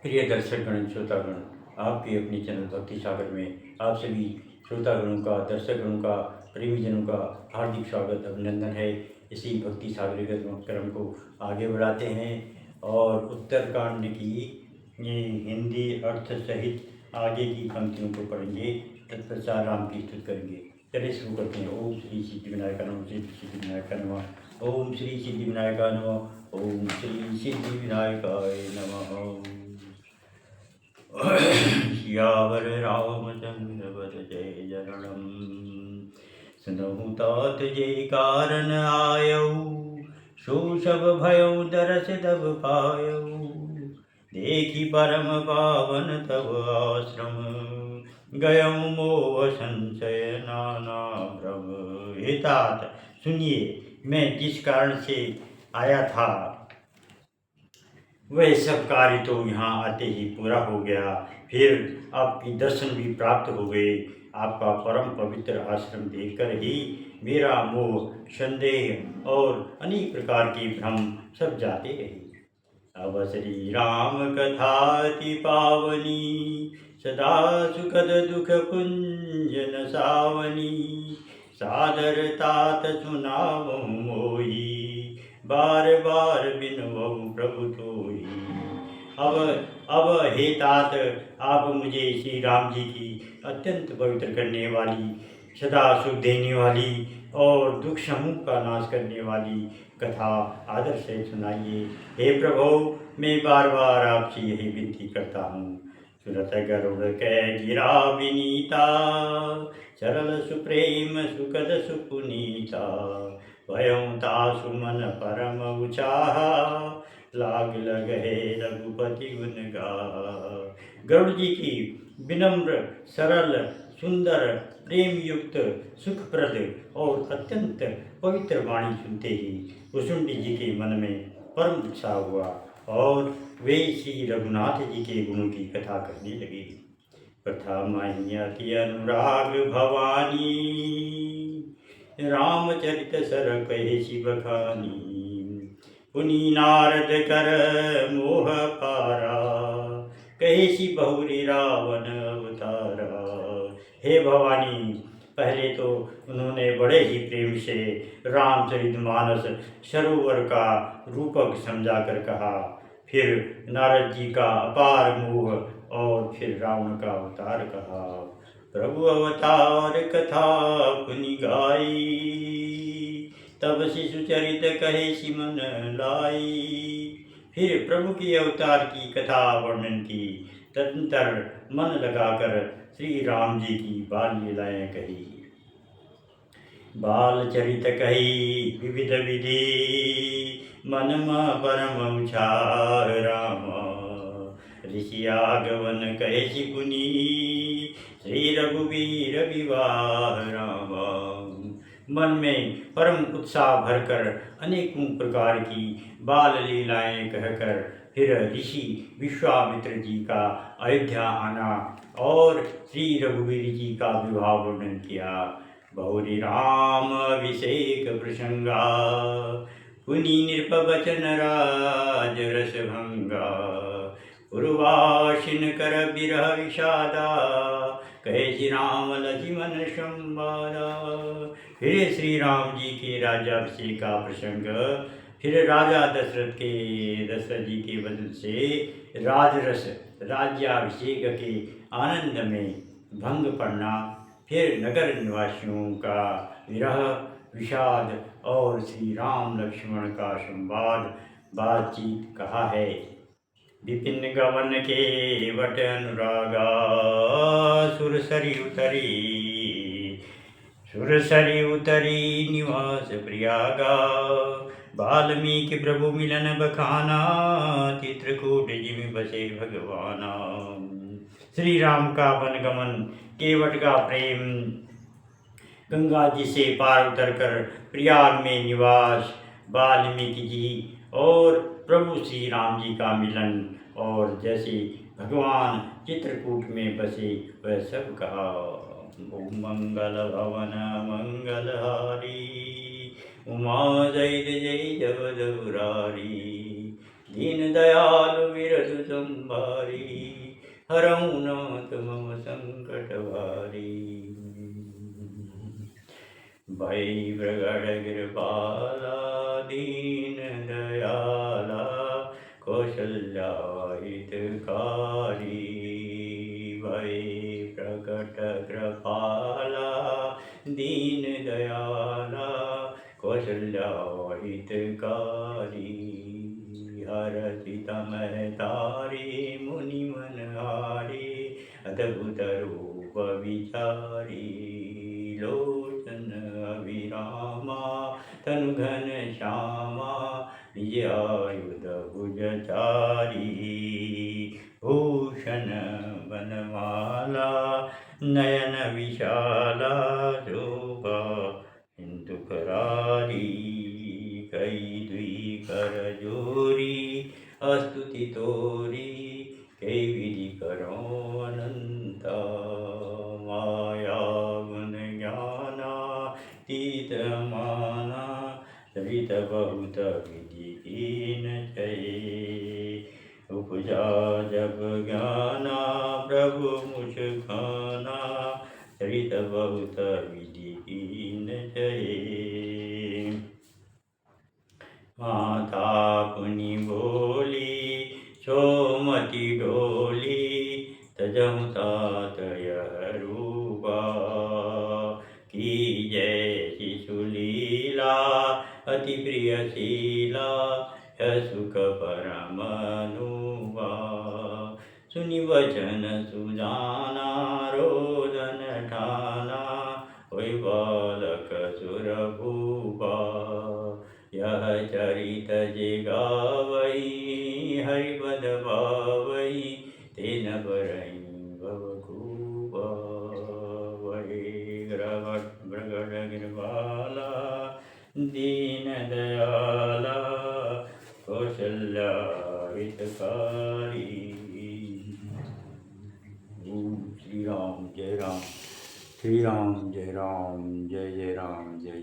प्रिय दर्शकगण श्रोतागण, आपके अपने चैनल भक्ति सागर में आप सभी श्रोतागणों का, दर्शकगणों का, प्रेमीजनों का हार्दिक स्वागत अभिनंदन है। इसी भक्ति सागर क्रम को आगे बढ़ाते हैं और उत्तरकांड की ये हिंदी अर्थ सहित आगे की पंक्तियों को पढ़ेंगे, तत्पश्चात राम की स्तुति करेंगे। चलिए शुरू करते हैं। ओम श्री सिद्धिविनायक नमः, श्री सिद्धिविनायक नमः, ओम श्री सिद्धिविनायक नमः, ओम श्री सिद्धिविनायकाय नमः। सियावर रामचंद्र बद जय जरणम, सुनहु तात जय कारण आयऊ, शोषभ भयउ दरस तब पायऊ, देखी परम पावन तब आश्रम, गयऊ मोह संशय नाना भ्रम। हे तात सुनिए, मैं जिस कारण से आया था वह सब कार्य तो यहाँ आते ही पूरा हो गया। फिर आपकी दर्शन भी प्राप्त हो गए। आपका परम पवित्र आश्रम देखकर ही मेरा मोह, संदेह और अनेक प्रकार के भ्रम सब जाते रहे। अब श्री राम कथाति पावनी, सदा सुखद दुख कुंजन सावनी, सादर तात सुनावहु मोही, बार बार बिनवहु प्रभु तोही। अब हे तात, आप मुझे श्री राम जी की अत्यंत पवित्र करने वाली, सदा सुख देने वाली और दुख समूह का नाश करने वाली कथा आदर से सुनाइए। हे प्रभु, मैं बार बार आपसे यही विनती करता हूँ। सुरत गरुड़ कै गिरा विनीता, सरल सुप्रेम सुखद सुपुनीता, भयं तासु मन परम उचाहा, लाग लगे रघुपति गुण गाहा। गरुड़ जी की विनम्र, सरल, सुंदर, प्रेम युक्त, सुखप्रद और अत्यंत पवित्र वाणी सुनते ही कुसुंडी जी के मन में परम उत्साह हुआ और वे श्री रघुनाथ जी के गुणों की कथा करने लगे। प्रथम अति अनुराग भवानी, रामचरित सर कहे शिव खानी, पुनि नारद कर मोह पारा, कहे शि बहुरी रावण अवतारा। हे भवानी, पहले तो उन्होंने बड़े ही प्रेम से रामचरितमानस सरोवर का रूपक समझाकर कहा, फिर नारद जी का अपार मोह और फिर रावण का अवतार कहा। प्रभु अवतार कथा पुनि गाई, तब शिशु चरित कहे सिमन लाई। फिर प्रभु के अवतार की कथा वर्णन की, तदंतर मन लगाकर श्री राम जी की बाल लीलाएं कही। बाल चरित कही विविध विधि, मन में परम उछार राम, ऋषि आगवन कहे शि पुनि, श्री रघुवीर विवाह राम। मन में परम उत्साह भरकर अनेकों प्रकार की बाल लीलाएं कहकर फिर ऋषि विश्वामित्र जी का अयोध्या आना और श्री रघुवीर जी का विवाह वर्णन किया। बहुरी राम अभिषेक प्रसंगा, पुनि नृपवचन राज रस भंगा, पूर्वाशिन कर बिरह विषादा, कहे श्री राम लक्ष्मण संवादा। फिर श्री राम जी के राज्याभिषेक का प्रसंग, फिर राजा दशरथ जी के वचन से राजरस राज्याभिषेक के आनंद में भंग पड़ना, फिर नगर निवासियों का विरह विषाद और श्री राम लक्ष्मण का संवाद बातचीत कहा है। विपिन गमन के वट अनुरागा, सुरसरी उतरी निवास प्रियागा, वाल्मीकि प्रभु मिलन बखाना, चित्रकूट जिमि बसे भगवाना। श्री राम का वनगमन, केवट का प्रेम, गंगा जी से पार उतरकर प्रयाग में निवास, वाल्मीकि जी और प्रभु श्री राम जी का मिलन, और जैसे भगवान चित्रकूट में बसे वह सब कहा। ओम मंगल भवन मंगलहारी, उमा जय जय जगदुरारी, दीन दयालु विरधु संभारी, हरऊ नाथ मम संकट भारी। भई प्रगट कृपाला दीन दयाला, कौशल्या हितकारी। भई प्रकट कृपाला दीन दयाला, कौशल्या हितकारी। हरषि तमह तारे मुनि मन हारे, अद्भुत रूप विचारी। लोचन अभिरामा तनु घन श्यामा, निज आयुध भुज चारी। भूषण बनमाला नयन विशाला, शोभा सिंधु करारी। कई दुई कर जोरी स्तुति तोरी, कई विधि करो अनंता। माया गुण ज्ञाना तीत माना, सरित बहुत विधि कीन चये। उपजा जब ज्ञाना प्रभु मुझ खाना, सरित बहुत विधि कीन चये। माता पुनि बोली सोमति डोली, तजहु तात यह रूपा। की जय शिशु लीला अति प्रिय शीला, यह सुख परम अनुवा। सुनि वचन सुजाना रोदन ठाना, होय बालक सुर भूपा। यह चरित जे गावई हरिपद पावई, तेन बरई भवभूपा। वही प्रगट कृपाला दीन दयाला, कौशल्या हितकारी। श्री राम जय राम, श्री राम जय राम, जय जय राम जय जय।